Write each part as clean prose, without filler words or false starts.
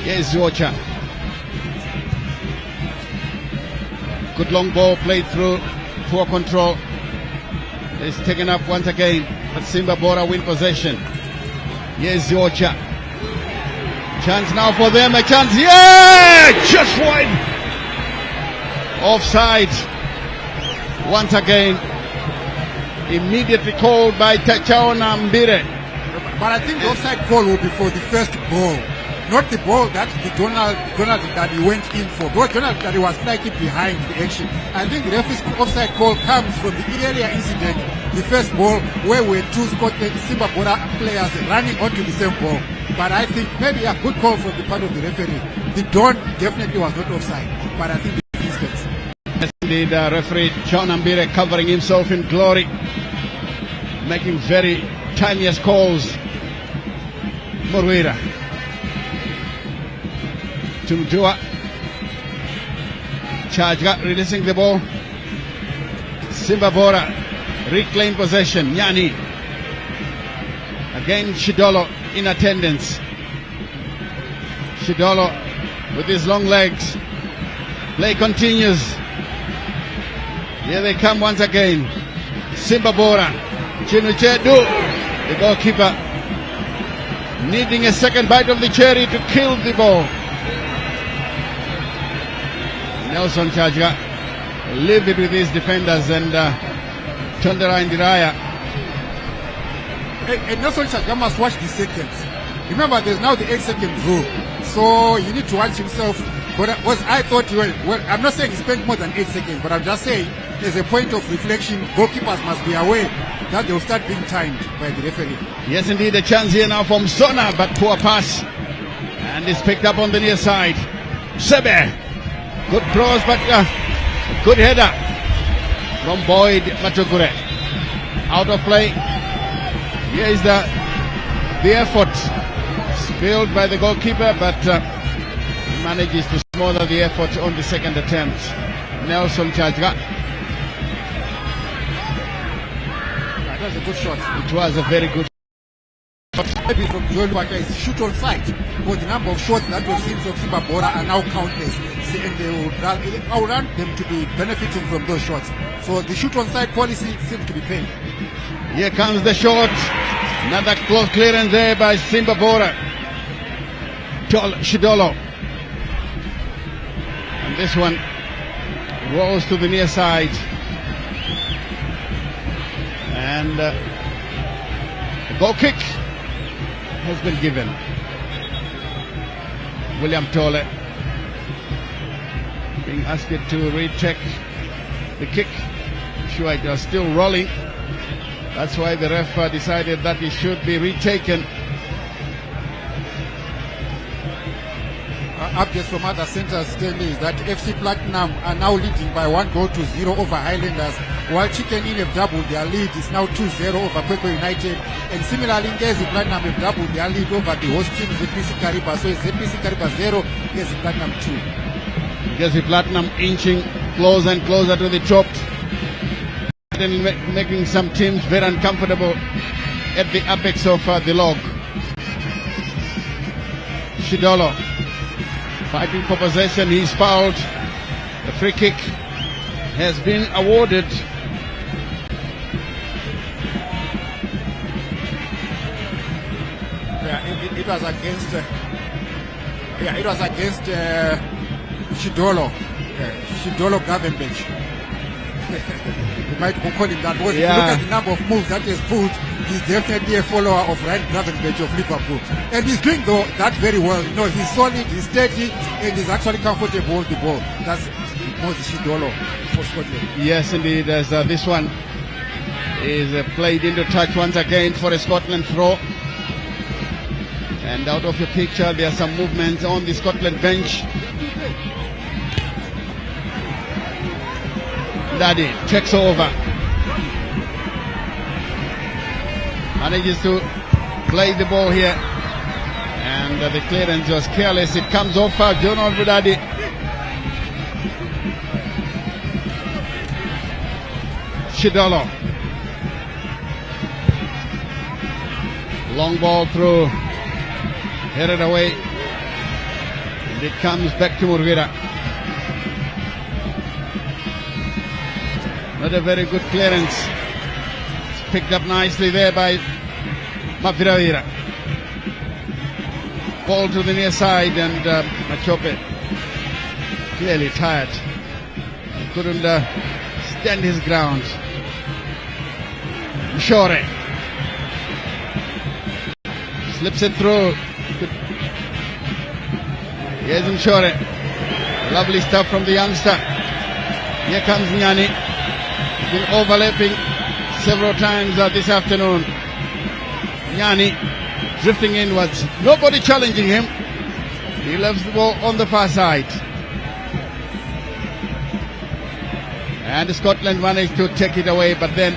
Here's Zocha. Good long ball played through. Poor control. It's taken up once again. But Simba Bhora win possession. Here's Zocha. Chance now for them. A chance. Yeah! Just wide. Offside. Once again. Immediately called by Tachao Nambire. But I think the offside call will be for the first ball, not the ball that the Donald that he went in for. Because Donald that he was slightly behind the action. I think the referee's offside call comes from the earlier incident, the first ball, where we had two Scotland Simba Bhora players running onto the same ball. But I think maybe a good call from the part of the referee. The Don definitely was not offside, but I think the instance. Yes, indeed, referee John Ambire covering himself in glory, making very timeless calls. Morwira. Tumjua. Chajga releasing the ball. Simba Bhora reclaim possession. Nyani. Again Shidolo in attendance. Shidolo with his long legs. Play continues. Here they come once again. Simba Bhora. Chinuchedu, the goalkeeper, needing a second bite of the cherry to kill the ball. Nelson Chajga lived it with his defenders and Chandra Indiraya. And Nelson Chajga must watch the seconds. Remember, there's now the 8-second rule, so you need to watch himself. But I thought, well, I'm not saying he spent more than 8 seconds, but I'm just saying, as a point of reflection, goalkeepers must be aware that they will start being timed by the referee. Yes, indeed, a chance here now from Sona, but poor pass. And it's picked up on the near side. Sebe, good cross, but good header from Boyd Matukure. Out of play. Here is the effort spilled by the goalkeeper, but manages to smother the effort on the second attempt. Nelson Chajga. That was a good shot. It was a very good shot. Maybe from Joel Waka is shoot on sight, because the number of shots that we've seen from Simba Bhora are now countless, and they will outrun them to be benefiting from those shots. So the shoot on sight policy seems to be paying. Here comes the shot. Another close clearance there by Simba Bhora. Shidolo. And this one rolls to the near side. And a goal kick has been given. William Tole being asked to recheck the kick. Sure, it was still rolling. That's why the ref decided that it should be retaken. Updates from other centers tell me is that FC Platinum are now leading by 1-0 over Highlanders, while Chicken Inn have doubled their lead. It's now 2-0 over Kwekwe United, and similarly Ngezi Platinum have doubled their lead over the host team ZPC Kariba. So it's ZPC Kariba 0, Ngezi Platinum 2. Ngezi Platinum inching closer and closer to the top, and making some teams very uncomfortable at the apex of the log. Shidolo fighting for possession. He's fouled. The free kick has been awarded. It was against. It was against Shidolo. Shidolo Gravenberch. You might call him that. Because if you look at the number of moves that he has pulled, he's definitely a follower of Ryan Gravenberch of Liverpool. And he's doing that very well. You know, he's solid, he's steady, and he's actually comfortable with the ball. That's Moses Shidolo for Scotland. Yes, indeed. As this one is played into touch once again for a Scotland throw. And out of the picture, there are some movements on the Scotland bench. Daddy takes over. Manages to play the ball here. And the clearance was careless. It comes off Jonal Budadi. Shidolo. Long ball through. Headed away And it comes back to Murwira. Not a very good clearance. It's picked up nicely there by Maviravira. Ball to the near side, and Machope clearly tired. He couldn't stand his ground. Mshore slips it through. Here's Mshore. Lovely stuff from the youngster. Here comes Nyani. He's been overlapping several times this afternoon. Nyani drifting inwards. Nobody challenging him. He loves the ball on the far side. And Scotland managed to take it away, but then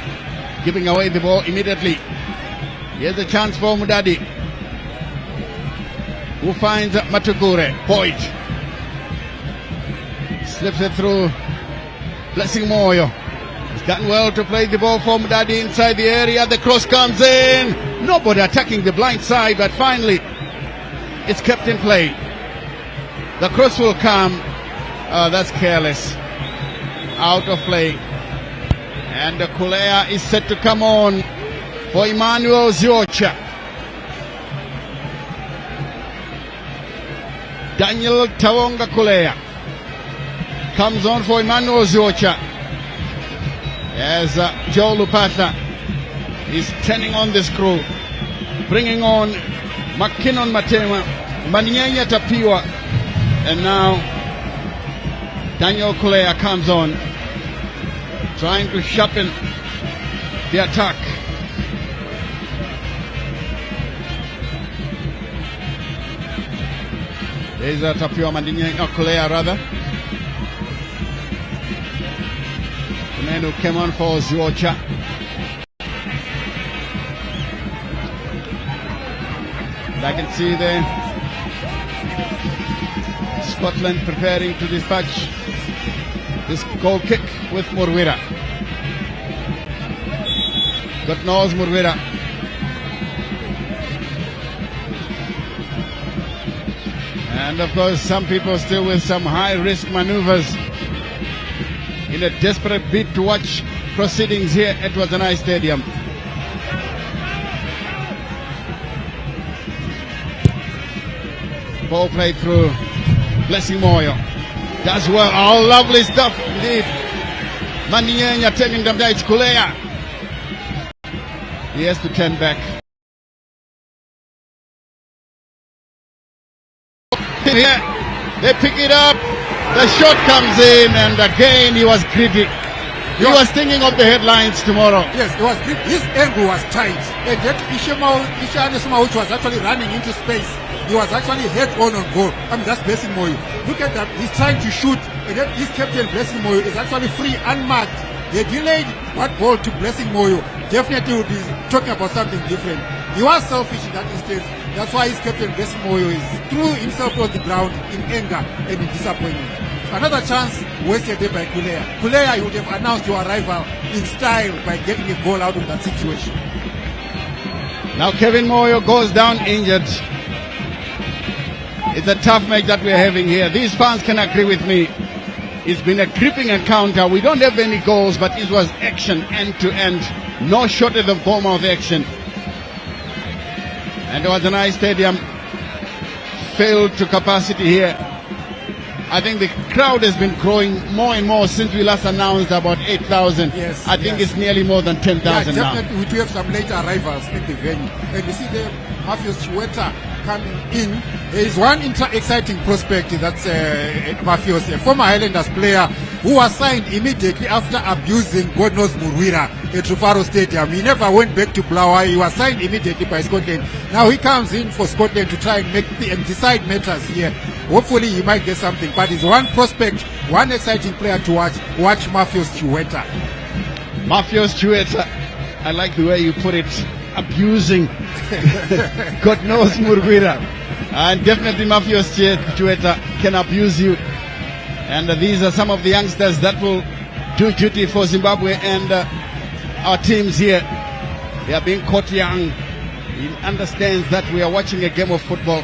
giving away the ball immediately. Here's a chance for Mudadi, who finds Matukure. Boyd slips it through. Blessing Moyo. He's done well to play the ball for Mudadi inside the area. The cross comes in. Nobody attacking the blind side, but finally it's kept in play. The cross will come. That's careless. Out of play. And Kulea is set to come on for Emmanuel Ziocha. Daniel Tawonga Kulea comes on for Emmanuel Ziocha as Joe Lupata is turning on the screw, bringing on McKinnon Matema, Manyanya Tapiwa, and now Daniel Kulea comes on, trying to sharpen the attack. There's a Tapiwa Manyanya Kulea rather. The man who came on for Ziocha. I can see there Scotland preparing to dispatch this goal kick with Murwira. God knows Murwira. And of course some people still with some high risk maneuvers in a desperate bid to watch proceedings here at Wazanai Stadium. Ball played through. Blessing Moyo does well. Oh, lovely stuff indeed. Mandinyenya taking them down. It's Kulea. He has to turn back. Here, they pick it up. The shot comes in, and again he was greedy. He was thinking of the headlines tomorrow. Yes, it was greedy. His angle was tight. And yet Ishama, which was actually running into space, he was actually head on goal. I mean, that's Blessing Moyo. Look at that. He's trying to shoot, and then his captain, Blessing Moyo, is actually free, unmarked. They delayed that ball to Blessing Moyo. Definitely would be talking about something different. He was selfish in that instance. That's why his captain, Blessing Moyo, threw himself on the ground in anger and in disappointment. Another chance wasted there by Kulea. Kulea, you would have announced your arrival in style by getting a goal out of that situation. Now Kevin Moyo goes down injured. It's a tough match that we're having here. These fans can agree with me. It's been a gripping encounter. We don't have any goals, but it was action end to end. No shortage of goal mouth action. And Wazanai Stadium failed to capacity here. I think the crowd has been growing more and more since we last announced about 8,000. Yes, I think it's nearly more than 10,000 now. Definitely, we do have some later arrivals at the venue. And you see the Mafios Chiweta coming in. There is one exciting prospect, that's Mafios, a former Highlanders player who was signed immediately after abusing God knows Murwira at Rufaro Stadium. He never went back to Blawa. He was signed immediately by Scotland. Now he comes in for Scotland to try and decide matters here. Hopefully he might get something. But it's one prospect, one exciting player to watch. Watch Mafios Chiweta. Mafios Chiweta. I like the way you put it. Abusing God knows Murwira. And definitely Mafios Chiweta can abuse you. And these are some of the youngsters that will do duty for Zimbabwe and our teams here. They are being caught young. He understands that we are watching a game of football.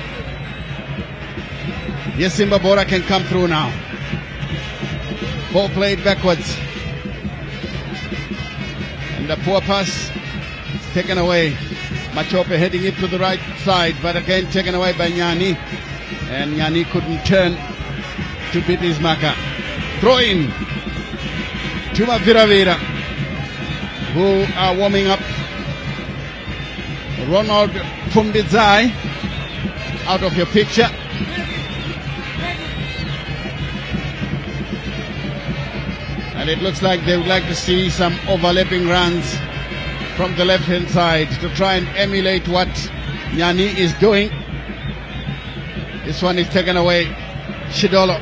Yes, Simba Bhora can come through now. Ball played backwards. And the poor pass is taken away. Machope heading it to the right side, but again taken away by Nyani. And Nyani couldn't turn to beat his marker. Throw in to Viravira, who are warming up. Ronald Fumbizai out of your picture. And it looks like they would like to see some overlapping runs from the left-hand side to try and emulate what Nyani is doing. This one is taken away. Shidolo.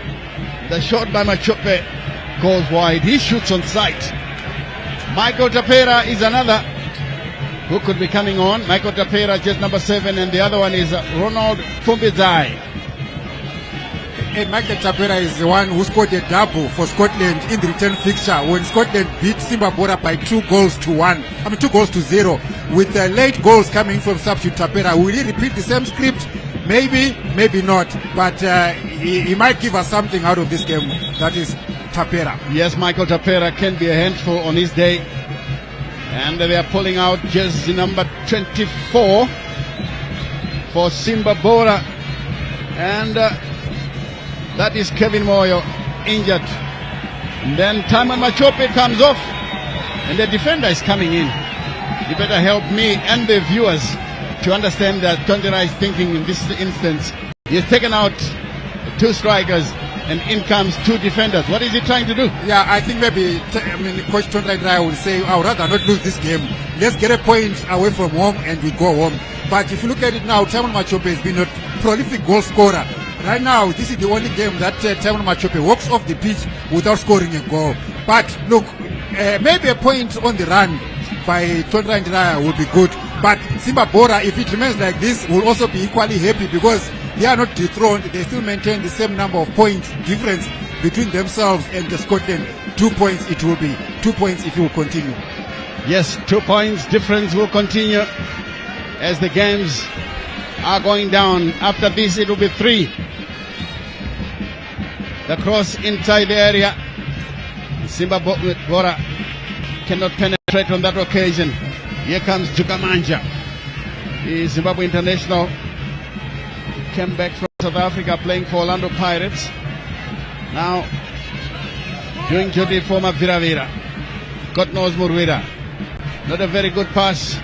The shot by Machope goes wide. He shoots on sight. Michael Tapera is another who could be coming on. Michael Tapera, just number 7, and the other one is Ronald Fumbizai. And Michael Tapera is the one who scored a double for Scotland in the return fixture when Scotland beat Simba Bhora by 2 goals to 0. With the late goals coming from substitute Tapera. Will he repeat the same script? Maybe, maybe not. But he might give us something out of this game. That is Tapera. Yes, Michael Tapera can be a handful on his day. And they are pulling out jersey number 24 for Simba Bhora. And that is Kevin Moyo, injured. And then Timon Machope comes off. And the defender is coming in. You better help me and the viewers to understand that Tondera is thinking in this instance. He has taken out 2 strikers and in comes 2 defenders. What is he trying to do? Yeah, I think maybe Coach Tondera will say, I would rather not lose this game. Let's get a point away from home and we go home. But if you look at it now, Timon Machope has been a prolific goal scorer. Right now, this is the only game that Timon Machope walks off the pitch without scoring a goal. But look, maybe a point on the run by Tondera will be good. But Simba Bhora, if it remains like this, will also be equally happy because they are not dethroned. They still maintain the same number of points difference between themselves and the Scotland. 2 points it will be. 2 points if it will continue. Yes, 2 points difference will continue as the games are going down. After this, it will be 3. The cross inside the area. Simba Bhora cannot penetrate on that occasion. Here comes Jukamanja. The Zimbabwe international came back from South Africa playing for Orlando Pirates. Now doing duty for Viravira. God knows Murwira. Not a very good pass.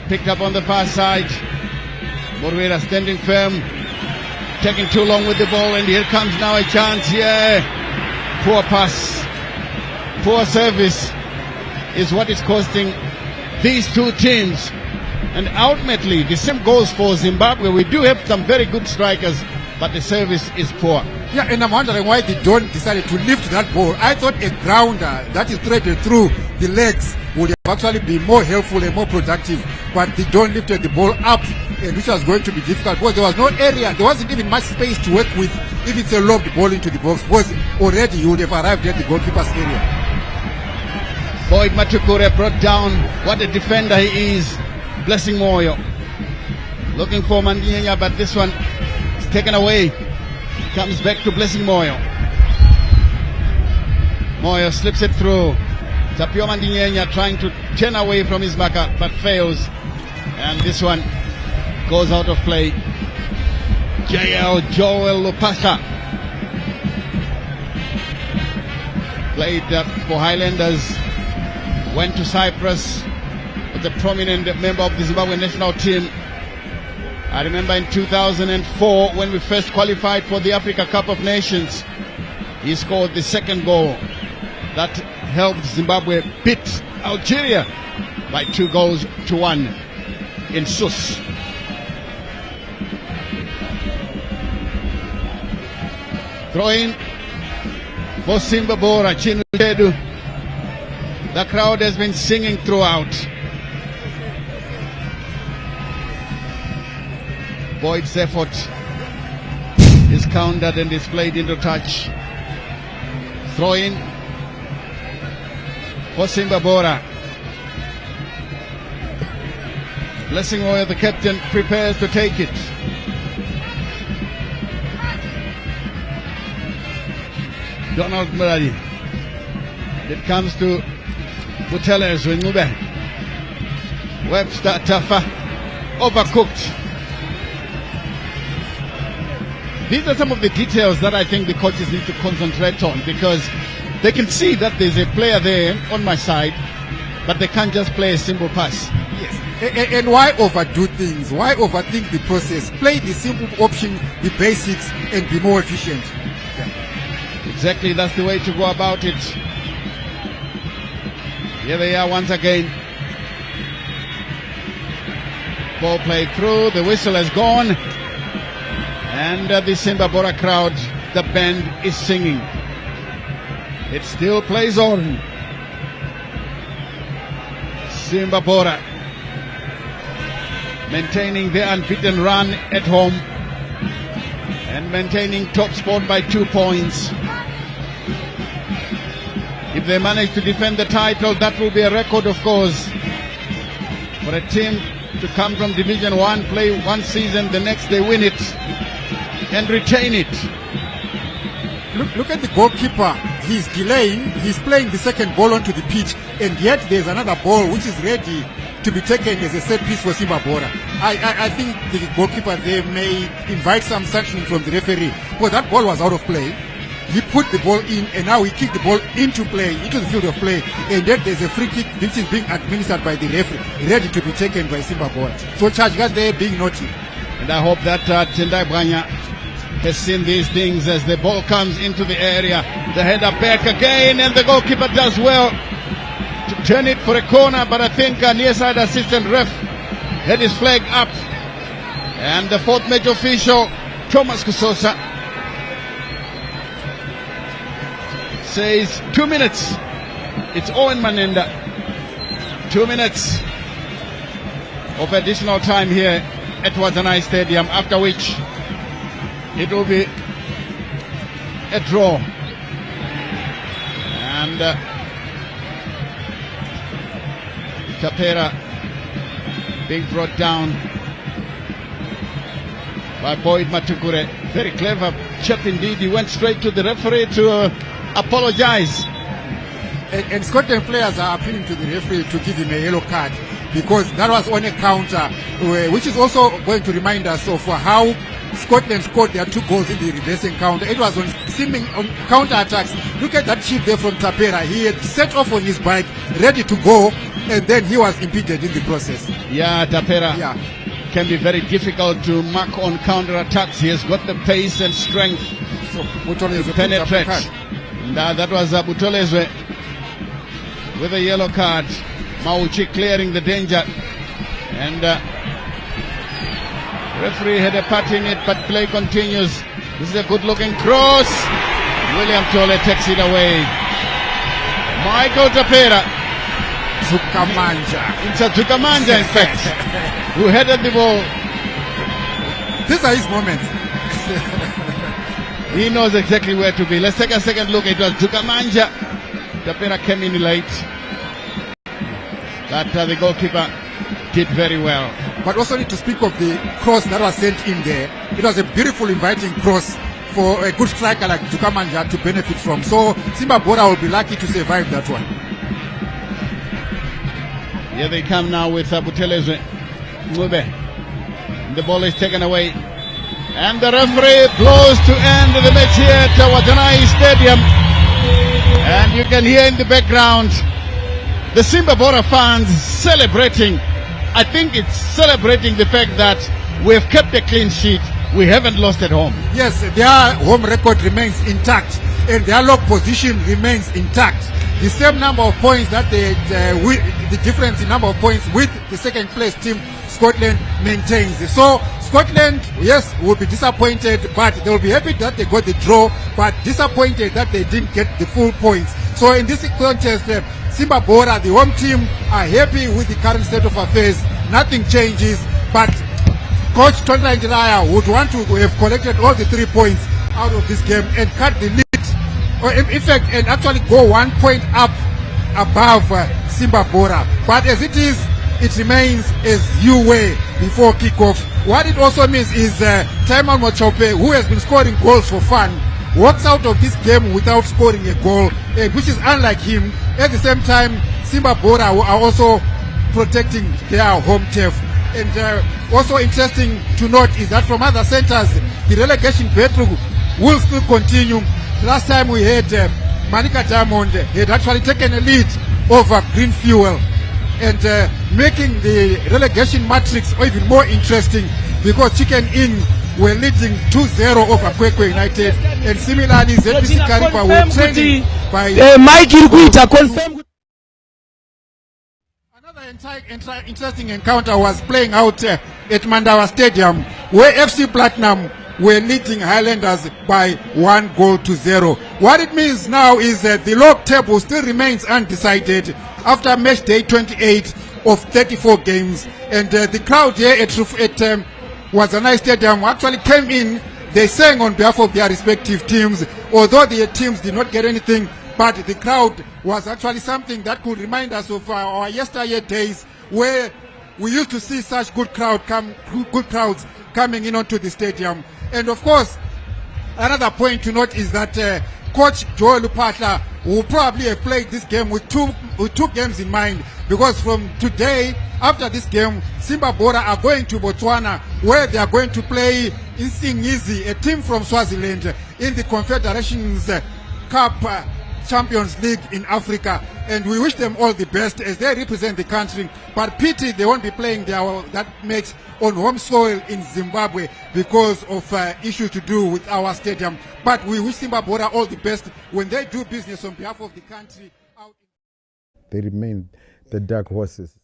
Picked up on the far side. Murwira standing firm. Taking too long with the ball, and here comes now a chance. Yeah. Poor pass. Poor service is what is costing these 2 teams. And ultimately, the same goes for Zimbabwe. We do have some very good strikers, but the service is poor. Yeah, and I'm wondering why they don't decided to lift that ball. I thought a grounder that is threaded through the legs would have actually been more helpful and more productive. But they don't lift the ball up, and which was going to be difficult because there was no area. There wasn't even much space to work with if it's a lobbed ball into the box, because already you would have arrived at the goalkeeper's area. Boyd Matukure brought down. What a defender he is. Blessing Moyo. Looking for Mandienya, but this one is taken away. Comes back to Blessing Moyo. Moyo slips it through. Tapio Mandienya trying to turn away from his marker, but fails. And this one goes out of play. JL Joel Lupasa played for Highlanders. Went to Cyprus with a prominent member of the Zimbabwe national team. I remember in 2004 when we first qualified for the Africa Cup of Nations, he scored the 2nd goal that helped Zimbabwe beat Algeria by 2 goals to 1 in Sus. Throw in for Simba Bhora, Chinu Chedu. The crowd has been singing throughout. Boyd's effort is countered and is played into touch. Throw in for Simba Bhora. Blessing Moyo, the captain, prepares to take it. Donald Murray. It comes to Buteles with Nube. Webster Tafa. Overcooked. These are some of the details that I think the coaches need to concentrate on, because they can see that there's a player there on my side, but they can't just play a simple pass. Yes. And why overdo things? Why overthink the process? Play the simple option, the basics, and be more efficient. Yeah. Exactly, that's the way to go about it. Here they are once again. Ball played through, the whistle has gone, and the Simba Bhora crowd, the band is singing. It still plays on. Simba Bhora maintaining their unbeaten run at home and maintaining top spot by 2 points. If they manage to defend the title, that will be a record, of course, for a team to come from Division 1, play one season, the next they win it and retain it. Look at the goalkeeper. He's delaying. He's playing the second ball onto the pitch, and yet there's another ball which is ready to be taken as a set piece for Simba Bhora. I think the goalkeeper there may invite some sanctioning from the referee, because that ball was out of play. He put the ball in, and now he kicked the ball into play, into the field of play, and yet there's a free kick which is being administered by the referee, ready to be taken by Simba Bhora. So charge got there being naughty. And I hope that Tendai Branya has seen these things as the ball comes into the area. The header back again, and the goalkeeper does well to turn it for a corner, but I think near side assistant ref had his flag up. And the fourth match official, Thomas Kusosa, says 2 minutes. It's Owen Manenda. 2 minutes of additional time here at Watanai Stadium, after which it will be a draw. And Tapera being brought down by Boyd Matukure. Very clever chap indeed. He went straight to the referee to apologize. And Scotland players are appealing to the referee to give him a yellow card, because that was on a counter, which is also going to remind us of how Scotland scored their 2 goals in the reverse encounter. It was on seeming on counter attacks. Look at that chip there from Tapera. He had set off on his bike, ready to go, and then he was impeded in the process. Yeah, Tapera can be very difficult to mark on counter attacks. He has got the pace and strength to penetrate. That was Butolezwe with a yellow card. Mauchi clearing the danger, and referee had a part in it, but play continues. This is a good looking cross. William Tole takes it away. Michael Tapera. Zukamanja. It's a Zukamanja, in fact, who headed the ball. These are his moments. He knows exactly where to be. Let's take a second look. It was Zukamanja. Tapera came in late, but the goalkeeper did very well. But also need to speak of the cross that was sent in there. It was a beautiful, inviting cross for a good striker like Zukamanja to benefit from. So Simba Bhora will be lucky to survive that one. Here they come now with Butelezwe Mube. The ball is taken away, and the referee blows to end the match here at Watanai Stadium. And you can hear in the background the Simba Bhora fans celebrating. I think it's celebrating the fact that we have kept a clean sheet. We haven't lost at home. Yes, their home record remains intact, and their log position remains intact. The same number of points that the difference in number of points with the second place team, Scotland, maintains. So Scotland, yes, will be disappointed, but they will be happy that they got the draw, but disappointed that they didn't get the full points. So in this contest, Simba Bhora, the home team, are happy with the current state of affairs. Nothing changes, but Coach Tonda Njiraya would want to have collected all the 3 points out of this game and cut the lead, or in fact, and actually go 1 point up above Simba Bhora. But as it is, it remains as you were before kickoff. What it also means is Taiman Mochope, who has been scoring goals for fun, walks out of this game without scoring a goal, which is unlike him. At the same time, Simba Bhora are also protecting their home turf. And also interesting to note is that from other centers, the relegation battle will still continue. Last time we had Manika Diamond had actually taken a lead over Green Fuel and making the relegation matrix even more interesting because Chicken Inn were leading 2-0 over Kwekwe United, and similarly ZPC Kariba were trailing by Another interesting encounter was playing out at Mandawa Stadium, where FC Platinum were leading Highlanders by 1-0. What it means now is that the log table still remains undecided after match day 28 of 34 games, and the crowd here at Wazanai Stadium actually came in. They sang on behalf of their respective teams, although their teams did not get anything. But the crowd was actually something that could remind us of our yesteryear days, where we used to see such good crowds coming in onto the stadium. And of course, another point to note is that Coach Joel Lupatla will probably have played this game with two games in mind, because from today, after this game, Simba Bhora are going to Botswana, where they are going to play Insingizi, a team from Swaziland, in the Confederations Cup Champions League in Africa, and we wish them all the best as they represent the country. But pity they won't be playing that match on home soil in Zimbabwe because of issues to do with our stadium. But we wish Simba Bhora all the best when they do business on behalf of the country. They remain the dark horses.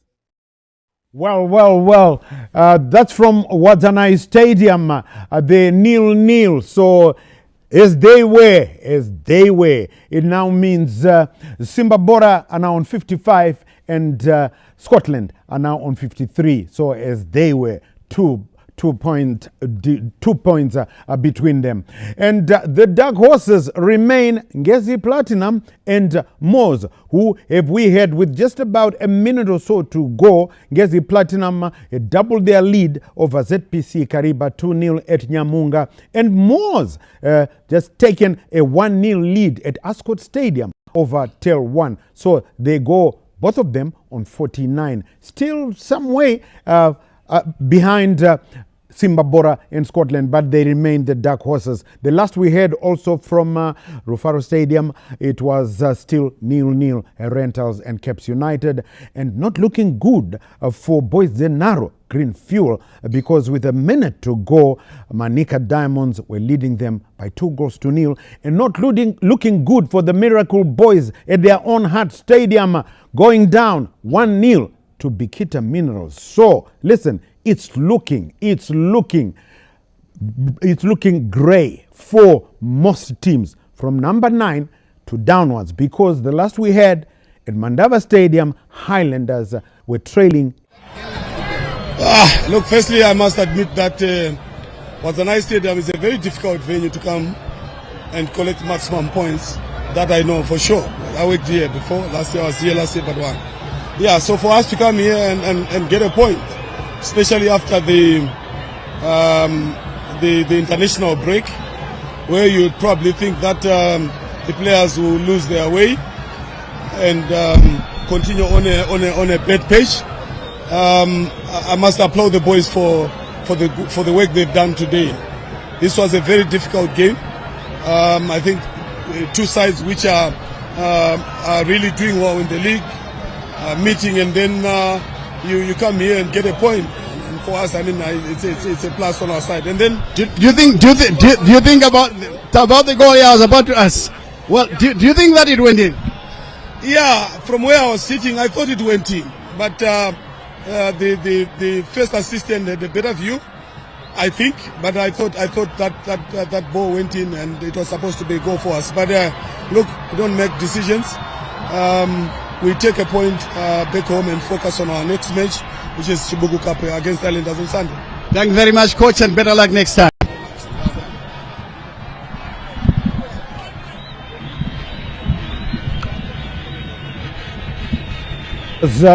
Well. That's from Wazanai Stadium. The 0-0. So as they were, it now means Simba Bhora are now on 55 and Scotland are now on 53. So as they were, 2 points between them. And the dark horses remain Ngezi Platinum and Moz, who have we had with just about a minute or so to go. Ngezi Platinum doubled their lead over ZPC Kariba 2-0 at Nyamunga, and Moz just taken a 1-0 lead at Ascot Stadium over Tel 1. So they go, both of them, on 49. Still some way behind Simba Bhora in Scotland, but they remain the dark horses. The last we heard also from Rufaro Stadium, it was still 0-0, Rentals and Caps United, and not looking good for Boys Zenaro Green Fuel, because with a minute to go, Manika Diamonds were leading them by 2-0, and not looking good for the Miracle Boys at their own Heart Stadium, going down 1-0 to Bikita Minerals. So listen, it's looking grey for most teams from number 9 to downwards, because the last we had at Mandava Stadium, Highlanders were trailing. Look, firstly, I must admit that Wazanai Stadium is a very difficult venue to come and collect maximum points. That I know for sure. I worked here before. Last year I was here, but one. Yeah, so for us to come here and get a point, especially after the international break, where you'd probably think that the players will lose their way and continue on a bad page. I must applaud the boys for the work they've done today. This was a very difficult game. I think two sides which are really doing well in the league, meeting, and then you come here and get a point. And for us, I mean, it's a plus on our side. And then, do you think about the goal I was about to ask? Well, do you think that it went in? Yeah, from where I was sitting, I thought it went in, but the first assistant had a better view, I think. But I thought that ball went in, and it was supposed to be a goal for us. But look, we don't make decisions. We take a point back home and focus on our next match, which is Chibugu Cup against Islanders on Sunday. Thank you very much, coach, and better luck next time.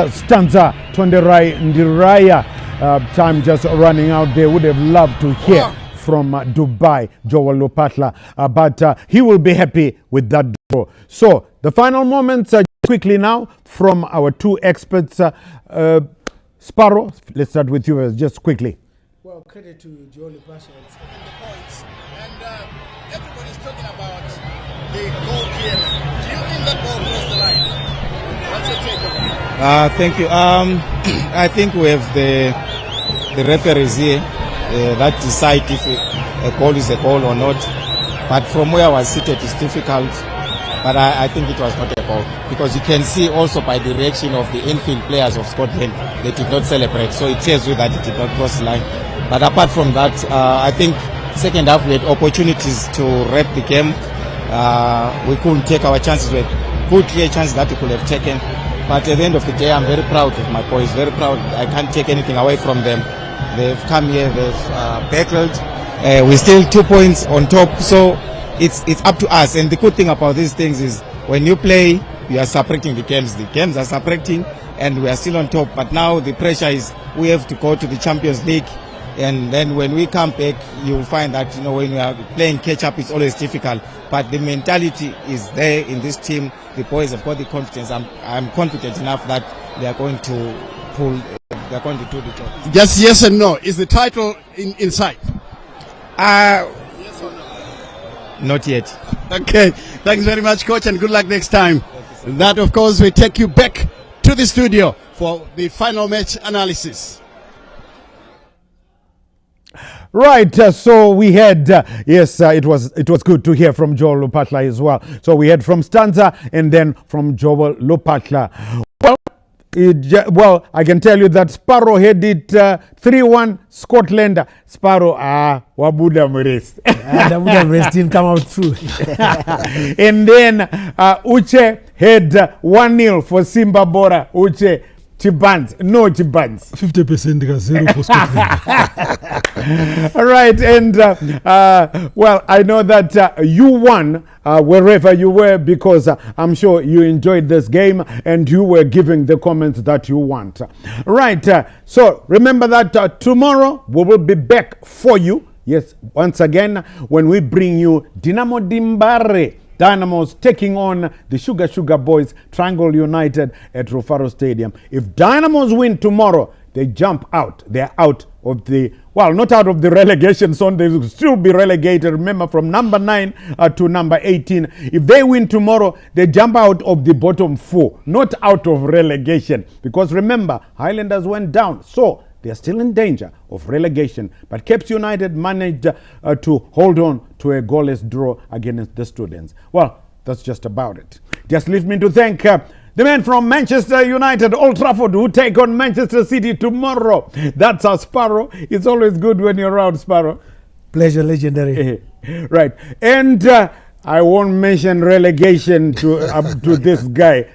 Stanza Tonderai Ndiraya. Time just running out. They would have loved to hear from Dubai, Joel Lopatla. But he will be happy with that draw. So the final moments quickly now from our two experts. Sparrow, let's start with you just quickly. Well, credit to Joel Lopatla. Points. And everybody's talking about the goal clearance. Do you think that ball crossed the line? What's your take on that? Thank you. I think we have the referees here that decide if a goal is a goal or not. But from where I was seated, it's difficult. But I think it was not a goal, because you can see also by the reaction of the infield players of Scotland, they did not celebrate. So it tells you that it did not cross the line. But apart from that, I think second half we had opportunities to wrap the game. We couldn't take our chances. We had good clear chances that we could have taken. But at the end of the day, I'm very proud of my boys. Very proud. I can't take anything away from them. They've come here. They've battled. We're still 2 points on top. So it's up to us. And the good thing about these things is when you play, you are separating the games. The games are separating, and we are still on top. But now the pressure is we have to go to the Champions League. And then when we come back, you'll find that, when we are playing catch-up, it's always difficult. But the mentality is there in this team. The boys have got the confidence. I'm confident enough that they are going to pull. They are going to do the job. Just yes and no. Is the title in sight? Yes or no? Not yet. Okay. Thanks very much, Coach, and good luck next time. That, of course, will take you back to the studio for the final match analysis. Right, so we had, it was good to hear from Joel Lopatla as well. So we had from Stanza and then from Joel Lopatla. Well, I can tell you that Sparrow had it 3-1 Scotland. Sparrow, wabuda mrest. Wabuda mrest didn't come out true. And then Uche had 1-0 for Simba Bhora. Uche, Chibans, no Chibans. 50% 0 for Scotland. All right, and well, I know that you won wherever you were, because I'm sure you enjoyed this game and you were giving the comments that you want. Right, so remember that tomorrow we will be back for you. Yes, once again, when we bring you Dinamo Dimbare. Dynamos taking on the Sugar Boys, Triangle United at Rufaro Stadium. If Dynamos win tomorrow, they jump out. They're out of the, well, not out of the relegation zone. They will still be relegated. Remember, from number 9 to number 18. If they win tomorrow, they jump out of the bottom 4, not out of relegation. Because remember, Highlanders went down. So they are still in danger of relegation. But Cape United managed to hold on to a goalless draw against the Students. Well, that's just about it. Just leave me to thank the men from Manchester United, Old Trafford, who take on Manchester City tomorrow. That's our Sparrow. It's always good when you're around, Sparrow. Pleasure, legendary. Right. And I won't mention relegation to this guy.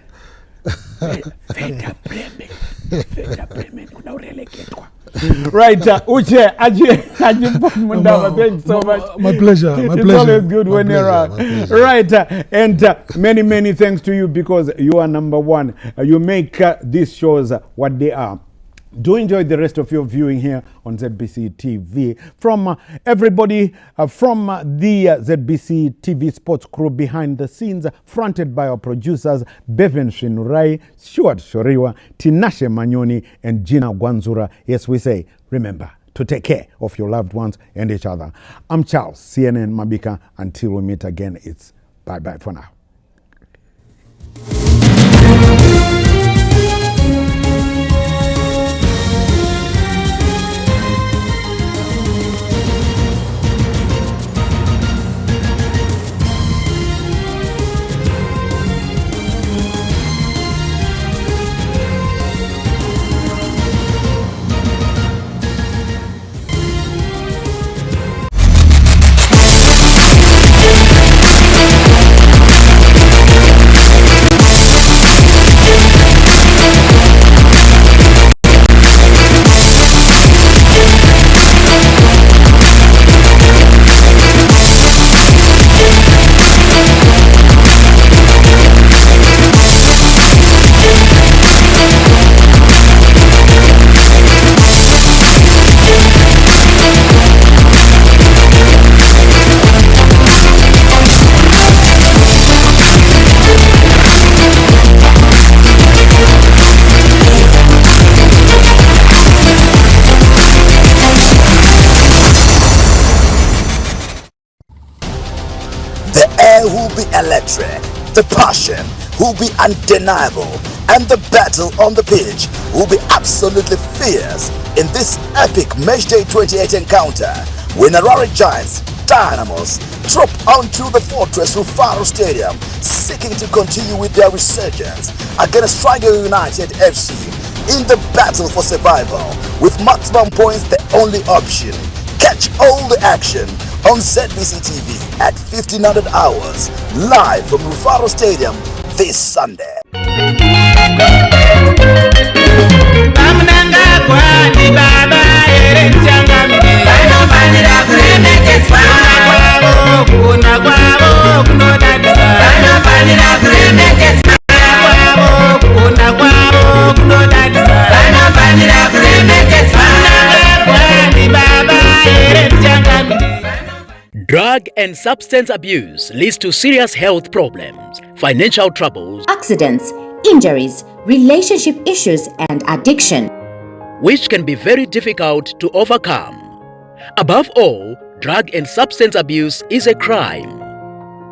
Right, Uche, Mundava, thanks so much. My pleasure. It's always good when you're around. Right, and many thanks to you, because you are number one. You make these shows what they are. Do enjoy the rest of your viewing here on ZBC TV. From everybody from the ZBC TV sports crew behind the scenes, fronted by our producers, Bevan Shinurai, Stuart Shoriwa, Tinashe Manyoni, and Gina Gwanzura. Yes, we say, remember to take care of your loved ones and each other. I'm Charles, CNN Mabika. Until we meet again, it's bye-bye for now. play will be electric, the passion will be undeniable, and the battle on the pitch will be absolutely fierce in this epic Matchday 28 encounter when Harare Giants Dynamos drop onto the Fortress Rufaro Stadium seeking to continue with their resurgence against Striker United FC in the battle for survival, with maximum points the only option. Catch all the action on ZBC TV at 1500 hours, live from Rufaro Stadium this Sunday. Drug and substance abuse leads to serious health problems, financial troubles, accidents, injuries, relationship issues, and addiction, which can be very difficult to overcome. Above all, drug and substance abuse is a crime.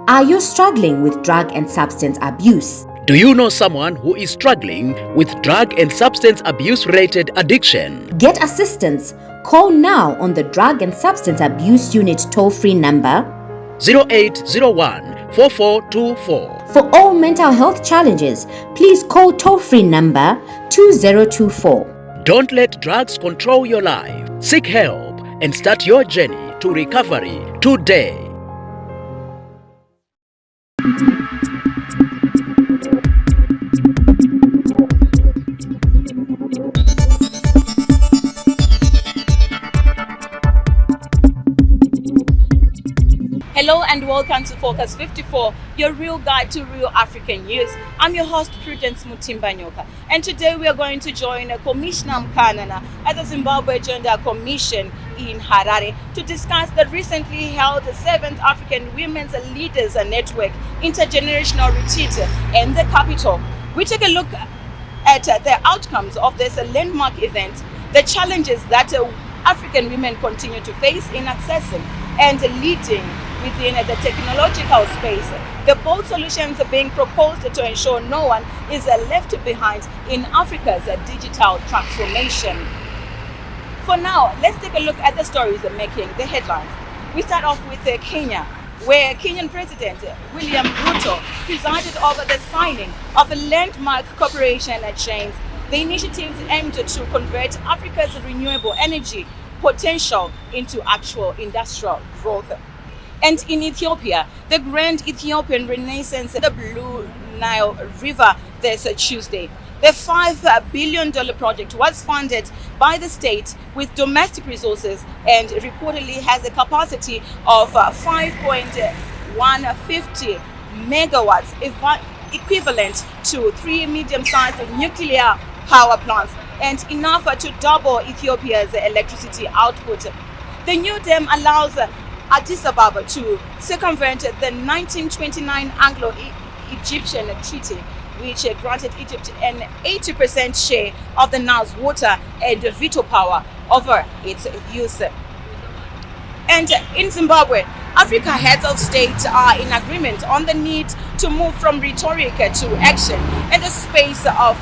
Are you struggling with drug and substance abuse? Do you know someone who is struggling with drug and substance abuse related addiction? Get assistance. Call now on the Drug and Substance Abuse Unit toll-free number 0801 4424. For all mental health challenges, please call toll-free number 2024. Don't let drugs control your life. Seek help and start your journey to recovery today. Hello and welcome to Focus 54, your real guide to real African news. I'm your host, Prudence Mutimbanyoka, and today we are going to join Commissioner Mkanana at the Zimbabwe Gender Commission in Harare to discuss the recently held 7th African Women's Leaders Network Intergenerational Retreat in the capital. We take a look at the outcomes of this landmark event, the challenges that African women continue to face in accessing and leading within the technological space, the bold solutions are being proposed to ensure no one is left behind in Africa's digital transformation. For now, let's take a look at the stories making the headlines. We start off with Kenya, where Kenyan President William Ruto presided over the signing of a landmark cooperation chains. The initiatives aimed to convert Africa's renewable energy potential into actual industrial growth. And in Ethiopia, the Grand Ethiopian Renaissance, the Blue Nile River, this Tuesday. The $5 billion project was funded by the state with domestic resources and reportedly has a capacity of 5.150 megawatts, equivalent to 3 medium-sized nuclear power plants, and enough to double Ethiopia's electricity output. The new dam allows Addis Ababa to circumvent the 1929 Anglo-Egyptian treaty, which granted Egypt an 80% share of the Nile's water and veto power over its use. And in Zimbabwe, Africa heads of state are in agreement on the need to move from rhetoric to action in the face of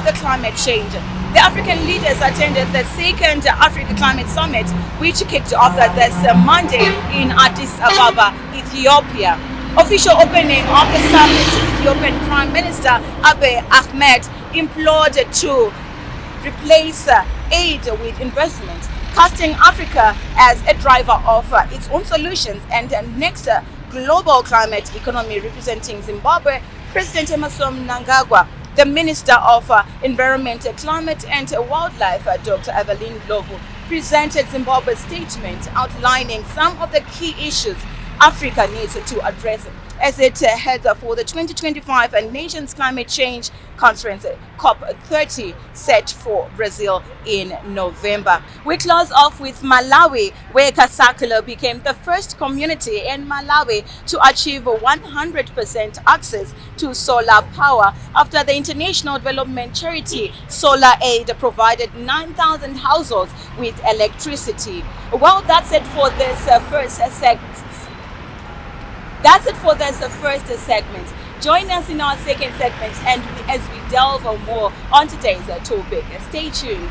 the climate change. The African leaders attended the second Africa Climate Summit, which kicked off this Monday in Addis Ababa, Ethiopia. Official opening of the summit, Ethiopian Prime Minister Abiy Ahmed implored to replace aid with investment, casting Africa as a driver of its own solutions and next global climate economy. Representing Zimbabwe, President Emmerson Mnangagwa, the Minister of Environment, Climate and Wildlife, Dr. Evelyn Lovo, presented Zimbabwe's statement outlining some of the key issues Africa needs to address as it heads for the 2025 Nations Climate Change Conference, COP30, set for Brazil in November. We close off with Malawi, where Kasakala became the first community in Malawi to achieve 100% access to solar power after the international development charity Solar Aid provided 9,000 households with electricity. Well, that's it for this first segment. That's it for this first segment. Join us in our second segment and as we delve more on today's topic. Stay tuned.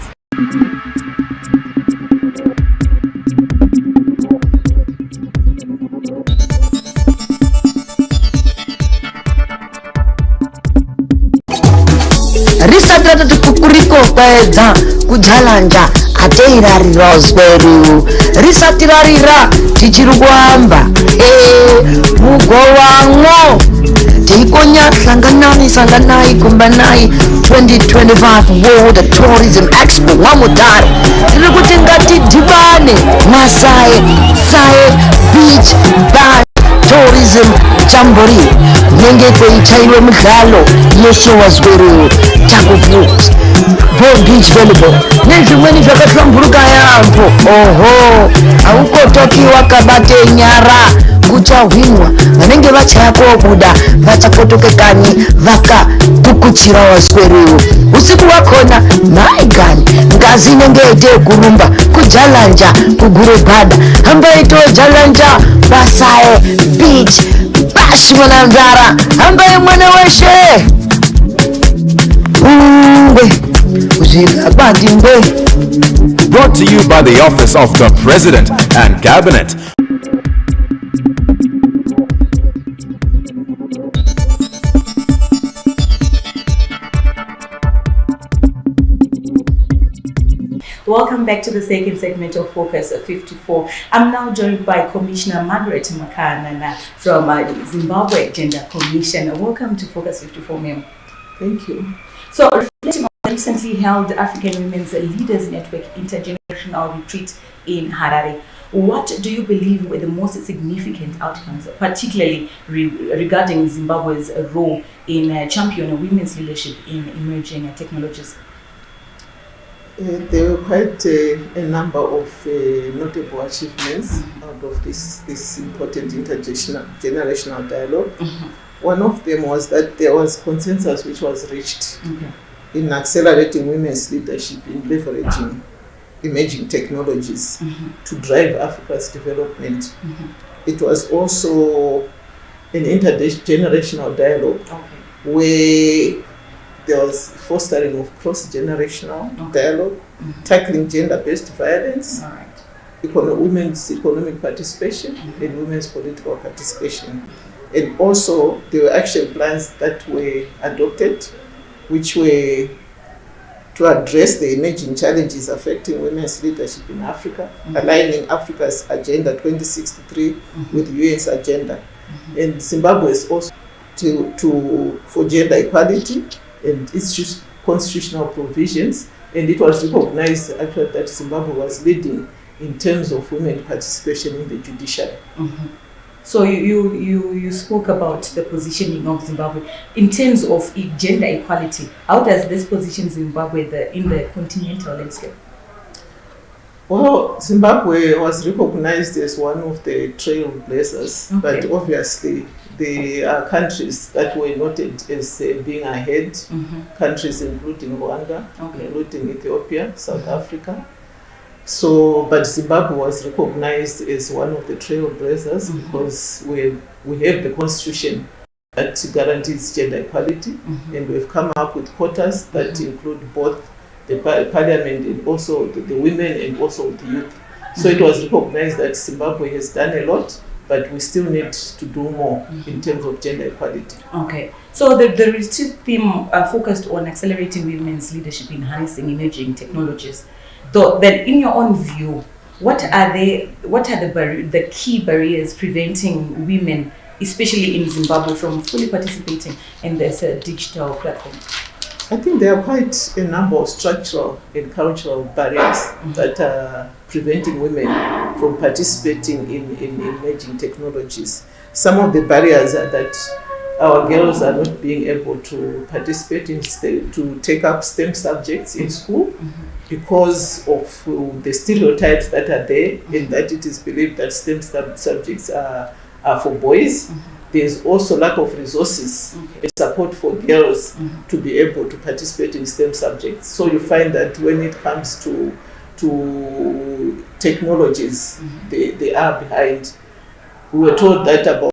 risati ratikukuriko kwedza kudzalanja ateirarira zveru risati rarira tichiri kuamba mugowamwo teikonya sanganai kumbanai 2025 World Tourism Expo mwamutare tiri kuti ngatidhibane masaye beach bar tourism jamboree kunenge kweichaiwe midlalo yeshowa zveru takufuti ball beach volleyball nezvimweni zvakahlamburuka yaambo. Oho, haukotoki wakabate nyara kuchahwinwa vanenge vachaya kobuda vachakotoke kanyi vakakukuchira wasweruwo usiku wakona maigani ngazi inenge ite kurumba kujalanja kugurebhada hambai tojalanja pasaye beach bash mwananzara hambai mwana weshe ngwe uzvikabati ngwe. Brought to you by the Office of the President and Cabinet. Welcome back to the second segment of Focus 54. I'm now joined by Commissioner Margaret Makanana from the Zimbabwe Gender Commission. Welcome to Focus 54, ma'am. Thank you. So, reflecting on the recently held African Women's Leaders Network Intergenerational Retreat in Harare, what do you believe were the most significant outcomes, particularly regarding Zimbabwe's role in championing women's leadership in emerging technologies? There were quite a number of notable achievements out of this important intergenerational dialogue. One of them was that there was consensus which was reached in accelerating women's leadership in leveraging emerging technologies to drive Africa's development. It was also an intergenerational dialogue where there was fostering of cross-generational dialogue, tackling gender-based violence, women's economic participation, and women's political participation. And also, there were action plans that were adopted, which were to address the emerging challenges affecting women's leadership in Africa, aligning Africa's Agenda 2063 with the UN's agenda. And Zimbabwe is also for gender equality and its constitutional provisions, and it was recognized actually that Zimbabwe was leading in terms of women participation in the judiciary. So you spoke about the positioning of Zimbabwe in terms of gender equality. How does this position Zimbabwe in the continental landscape? Well, Zimbabwe was recognized as one of the trailblazers, but obviously there are countries that were noted as being ahead, countries including Rwanda, including Ethiopia, South Africa. So, but Zimbabwe was recognized as one of the trailblazers because we have the constitution that guarantees gender equality, and we've come up with quotas that include both the parliament and also the women and also the youth. So it was recognized that Zimbabwe has done a lot, but we still need to do more in terms of gender equality. Okay, so the retreat theme focused on accelerating women's leadership in harnessing emerging technologies. So then, in your own view, what are the key barriers preventing women, especially in Zimbabwe, from fully participating in this digital platform? I think there are quite a number of structural and cultural barriers that are preventing women from participating in emerging technologies. Some of the barriers are that our girls are not being able to participate to take up STEM subjects in school because of the stereotypes that are there, and that it is believed that STEM subjects are for boys. There's also lack of resources and support for girls to be able to participate in STEM subjects. So you find that when it comes to technologies, they are behind. We were told that about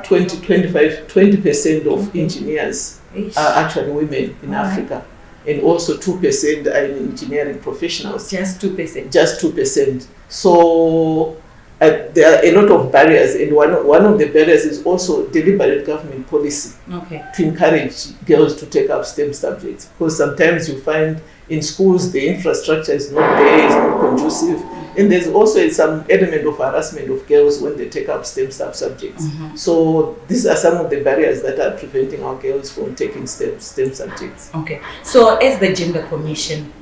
20% of engineers are actually women in Africa. And also 2% are in engineering professionals. Just 2%. Just 2%. So there are a lot of barriers, and one of the barriers is also deliberate government policy to encourage girls to take up STEM subjects. Because sometimes you find in schools the infrastructure is not there, it's not conducive, and there's also some element of harassment of girls when they take up STEM subjects. So these are some of the barriers that are preventing our girls from taking STEM subjects. Okay. So as the Gender Commission,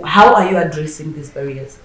how are you addressing these barriers?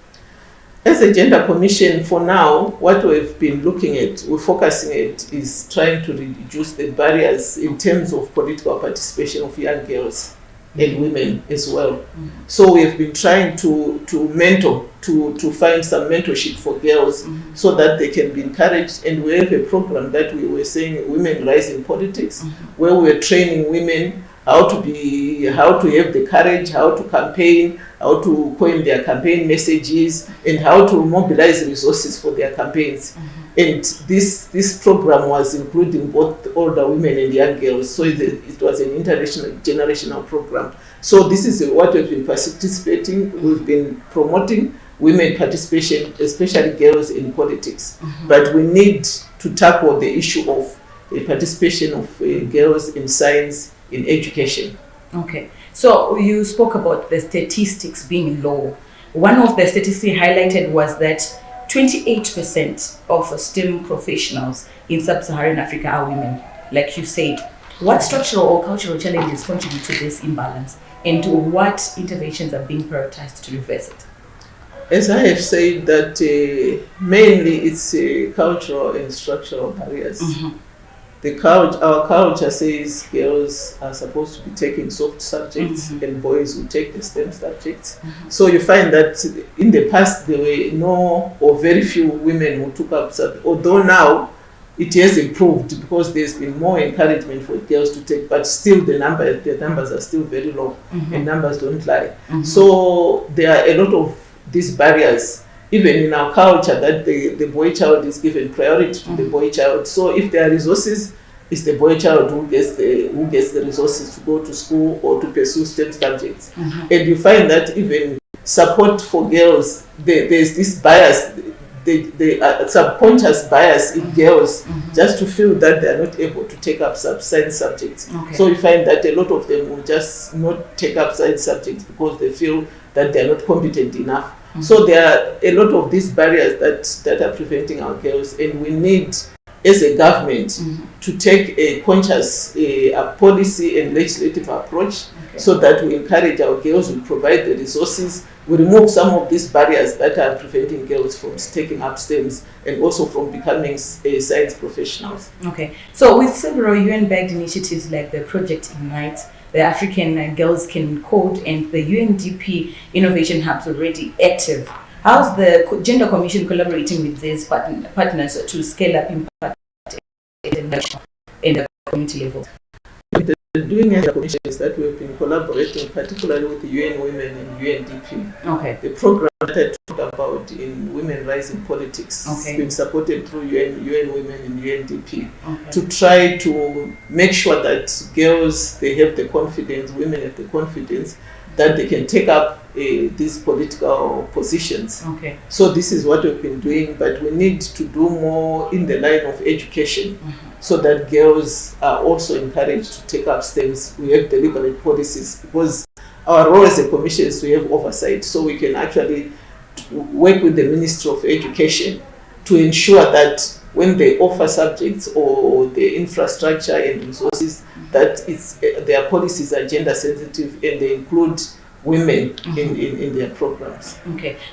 As a Gender Commission, for now, what we've been looking at, we're focusing at, is trying to reduce the barriers in terms of political participation of young girls and women as well. So we've been trying to mentor, to find some mentorship for girls so that they can be encouraged. And we have a program that we were saying Women Rise in Politics, where we're training women how to have the courage, how to campaign, how to coin their campaign messages, and how to mobilize resources for their campaigns. And this program was including both older women and young girls. So it was an intergenerational program. So this is what we've been participating. We've been promoting women participation, especially girls in politics. But we need to tackle the issue of the participation of girls in science, in education. Okay. So you spoke about the statistics being low. One of the statistics highlighted was that 28% of STEM professionals in sub-Saharan Africa are women, like you said. What structural or cultural challenges contribute to this imbalance, and what interventions are being prioritized to reverse it? As I have said, that mainly it's cultural and structural barriers. Our culture says girls are supposed to be taking soft subjects and boys will take the STEM subjects. So you find that in the past there were no or very few women who took up subjects, although now it has improved because there's been more encouragement for girls to take, but still the numbers are still very low, and numbers don't lie. So there are a lot of these barriers, even in our culture, that the boy child is given priority to the boy child. So if there are resources, it's the boy child who gets the resources to go to school or to pursue STEM subjects. And you find that even support for girls, there's this bias, the subconscious bias in girls, just to feel that they are not able to take up science subjects. So you find that a lot of them will just not take up science subjects because they feel that they are not competent enough. So there are a lot of these barriers that are preventing our girls, and we need, as a government, to take a conscious policy and legislative approach so that we encourage our girls, we provide the resources, we remove some of these barriers that are preventing girls from taking up STEMs and also from becoming science professionals. Okay, so with several UN-backed initiatives like the Project Ignite, the African Girls Can Code, and the UNDP Innovation Hubs already active, how's the Gender Commission collaborating with these partners to scale up impact in the community level? The doing the commission is that we've been collaborating particularly with the UN Women and UNDP. The program that I talked about in Women Rise in Politics has been supported through UN Women and UNDP to try to make sure that girls, they have the confidence, women have the confidence that they can take up these political positions. So this is what we've been doing, but we need to do more in the line of education so that girls are also encouraged to take up STEMs. We have deliberate policies because our role as a commission is to have oversight, so we can actually work with the Ministry of Education to ensure that when they offer subjects or the infrastructure and resources, that their policies are gender sensitive and they include women in their programs.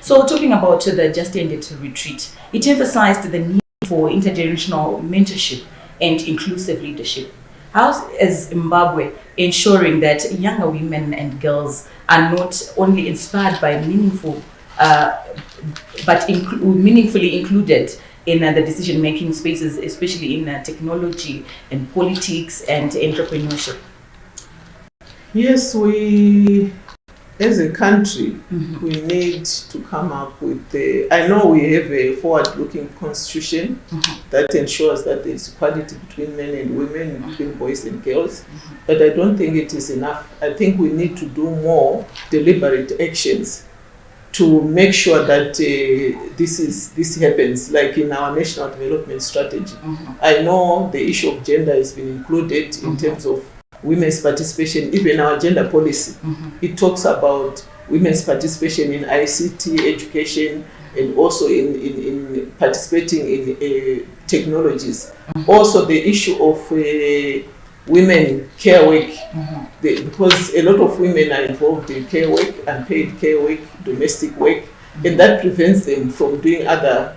So talking about the Just Ended retreat, it emphasized the need for intergenerational mentorship and inclusive leadership. How is Zimbabwe ensuring that younger women and girls are not only inspired by meaningful, but meaningfully included in the decision-making spaces, especially in technology and politics and entrepreneurship? Yes, we as a country, we need to come up with I know we have a forward-looking constitution that ensures that there is equality between men and women, between boys and girls, but I don't think it is enough. I think we need to do more deliberate actions to make sure that this happens, like in our national development strategy. I know the issue of gender has been included in terms of women's participation. Even our gender policy, it talks about women's participation in ICT education and also in participating in technologies. Also the issue of women care work, because a lot of women are involved in care work, unpaid care work, domestic work, and that prevents them from doing other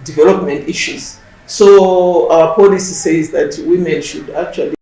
development issues. So our policy says that women should actually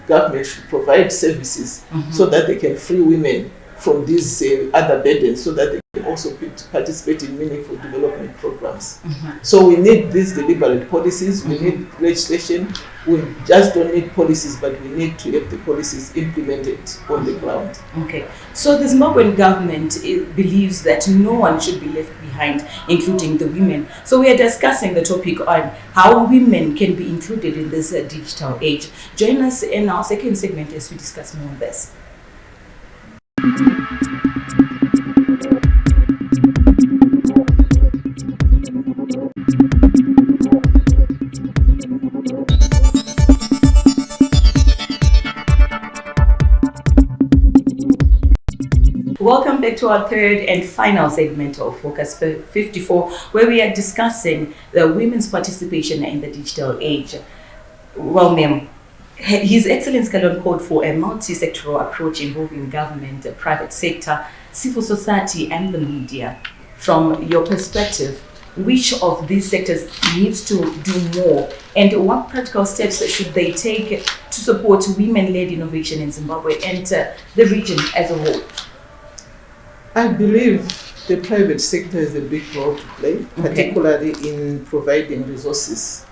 government should provide services so that they can free women from these other burdens, so that they can also participate in meaningful development programs. So we need these deliberate policies, we need legislation, we just don't need policies, but we need to have the policies implemented on the ground. Okay, so the Zimbabwean government believes that no one should be left behind, including the women. So we are discussing the topic on how women can be included in this digital age. Join us in our second segment as we discuss more on this. Welcome back to our third and final segment of Focus 54, where we are discussing the women's participation in the digital age. Well, ma'am, His Excellency Kalon called for a multi-sectoral approach involving government, the private sector, civil society, and the media. From your perspective, which of these sectors needs to do more, and what practical steps should they take to support women-led innovation in Zimbabwe and the region as a whole? I believe the private sector has a big role to play, particularly in providing resources.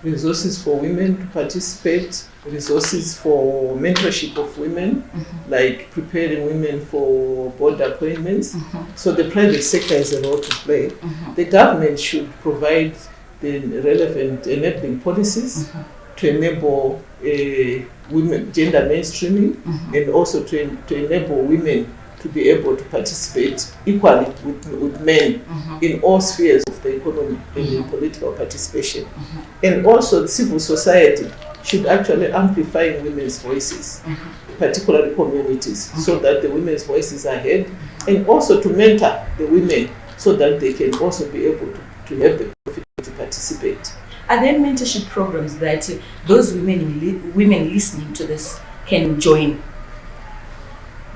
Resources for women to participate, resources for mentorship of women, like preparing women for board appointments. So the private sector has a role to play. The government should provide the relevant enabling policies to enable women gender mainstreaming and also to enable women to be able to participate equally with men in all spheres of the economy and in political participation. And also the civil society should actually amplify women's voices, particularly communities, so that the women's voices are heard, and also to mentor the women so that they can also be able to have the confidence to participate. Are there mentorship programs that those women listening to this can join?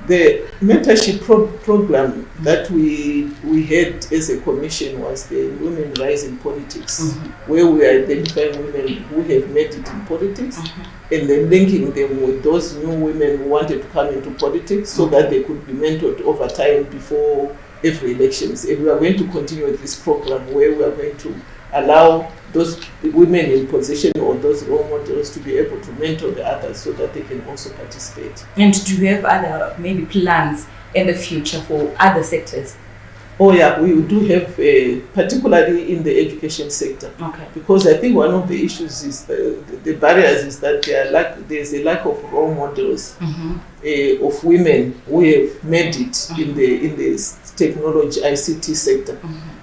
The mentorship program that we had as a commission was the Women Rise in Politics, where we are identifying women who have made it in politics and then linking them with those new women who wanted to come into politics so that they could be mentored over time before every elections. And we are going to continue with this program where we are going to allow those women in position or those role models to be able to mentor the others so that they can also participate. And do you have other maybe plans in the future for other sectors? Oh yeah, we do have, particularly in the education sector. Because I think one of the issues is the barriers is that there's a lack of role models of women who have made it in the technology ICT sector.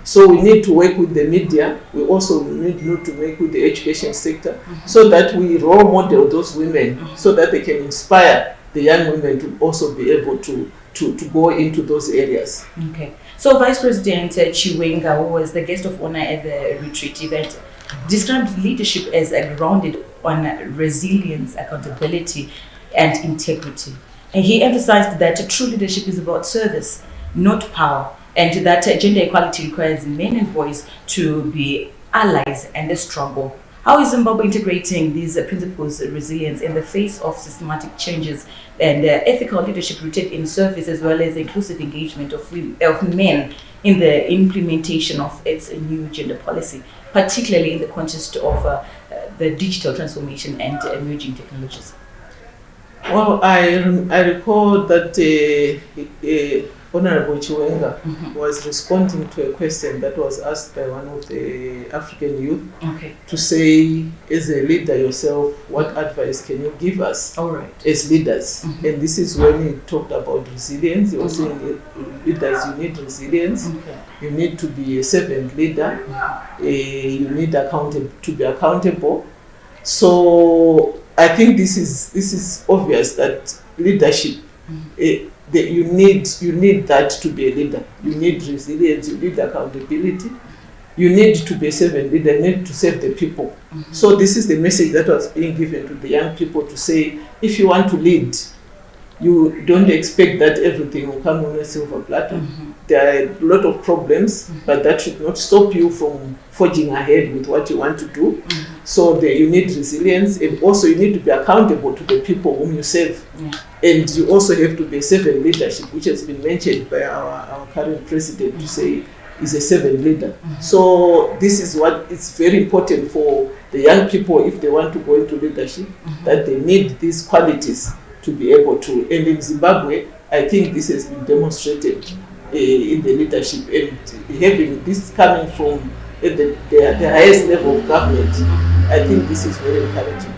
So we need to work with the media. We also need to work with the education sector so that we role model those women so that they can inspire the young women to also be able to go into those areas. Okay. So Vice President Chiwenga, who was the guest of honor at the retreat event, described leadership as grounded on resilience, accountability, and integrity. And he emphasized that true leadership is about service, not power, and that gender equality requires men and boys to be allies in the struggle. How is Zimbabwe integrating these principles of resilience in the face of systematic changes and ethical leadership rooted in service, as well as inclusive engagement of men in the implementation of its new gender policy, particularly in the context of the digital transformation and emerging technologies? Well, I recall that Honorable Chiwenga was responding to a question that was asked by one of the African youth to say, as a leader yourself, what advice can you give us as leaders? And this is when he talked about resilience. He was saying, leaders, you need resilience. You need to be a servant leader. You need to be accountable. So I think this is obvious that leadership, you need that to be a leader. You need resilience, you need accountability, you need to be a servant leader, you need to serve the people. So this is the message that was being given to the young people, to say, if you want to lead, you don't expect that everything will come on a silver platter. There are a lot of problems, but that should not stop you from forging ahead with what you want to do. So you need resilience, and also you need to be accountable to the people whom you serve. And you also have to be a servant leadership, which has been mentioned by our current president to say is a servant leader. So this is what is very important for the young people if they want to go into leadership, that they need these qualities to be able to. And in Zimbabwe, I think this has been demonstrated in the leadership, and having this coming from the highest level of government, I think this is very encouraging.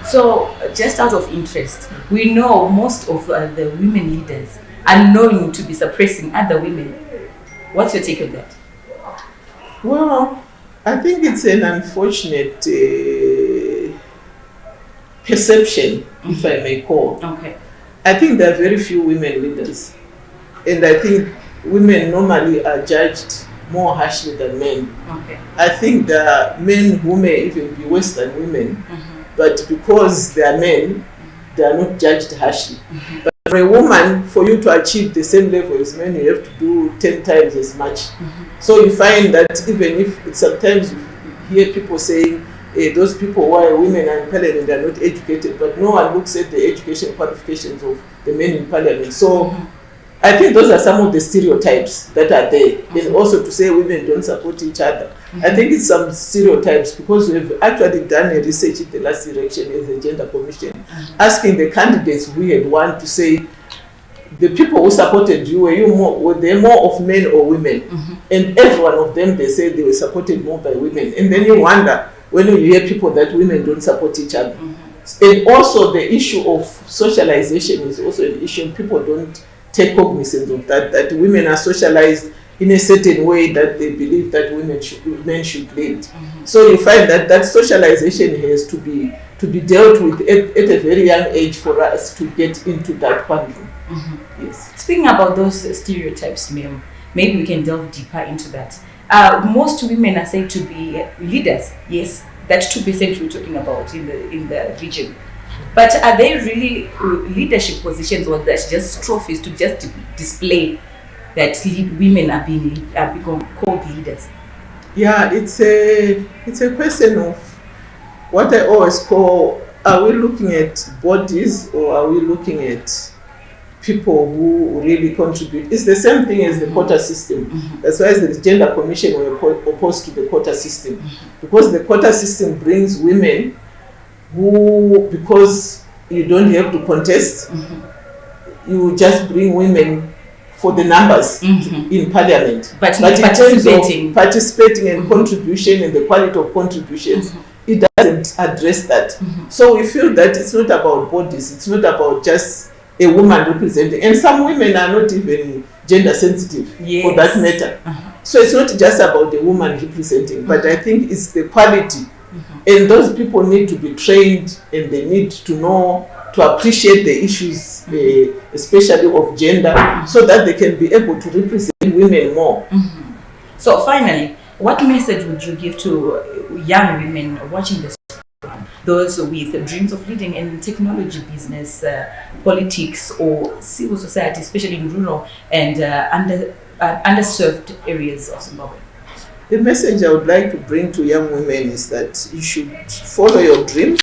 So, just out of interest, we know most of the women leaders are known to be suppressing other women. What's your take on that? Well, I think it's an unfortunate perception, if I may call. I think there are very few women leaders, and I think women normally are judged more harshly than men. I think there are men who may even be worse than women, but because they are men, they are not judged harshly. But for a woman, for you to achieve the same level as men, you have to do 10 times as much. So you find that even if sometimes you hear people saying, those people who are women are in parliament, they are not educated, but no one looks at the education qualifications of the men in parliament. So I think those are some of the stereotypes that are there. And also to say women don't support each other. I think it's some stereotypes, because we've actually done a research in the last election as a gender commission, asking the candidates who had won to say, the people who supported you, were they more of men or women? And every one of them, they said they were supported more by women. And then you wonder, when you hear people that women don't support each other. And also the issue of socialization is also an issue. People don't take cognizance of that women are socialized in a certain way that they believe that men should lead. So you find that socialization has to be dealt with at a very young age for us to get into that quandary. Yes. Speaking about those stereotypes, ma'am, maybe we can delve deeper into that. Most women are said to be leaders. Yes, that 2% we're talking about in the region. But are they really leadership positions, or that's just trophies to just display that women are become called leaders? Yeah, it's a question of what I always call, are we looking at bodies, or are we looking at people who really contribute? It's the same thing as the quota system. That's why the Gender Commission were opposed to the quota system, because the quota system brings women who, because you don't have to contest, you just bring women for the numbers in parliament. But in terms of participating and contribution and the quality of contributions, it doesn't address that. So we feel that it's not about bodies, it's not about just a woman representing, and some women are not even gender sensitive for that matter. So it's not just about the woman representing, but I think it's the quality. And those people need to be trained, and they need to know, to appreciate the issues, especially of gender, so that they can be able to represent women more. So finally, what message would you give to young women watching this program, those with dreams of leading in technology, business, politics, or civil society, especially in rural and underserved areas of Zimbabwe? The message I would like to bring to young women is that you should follow your dreams.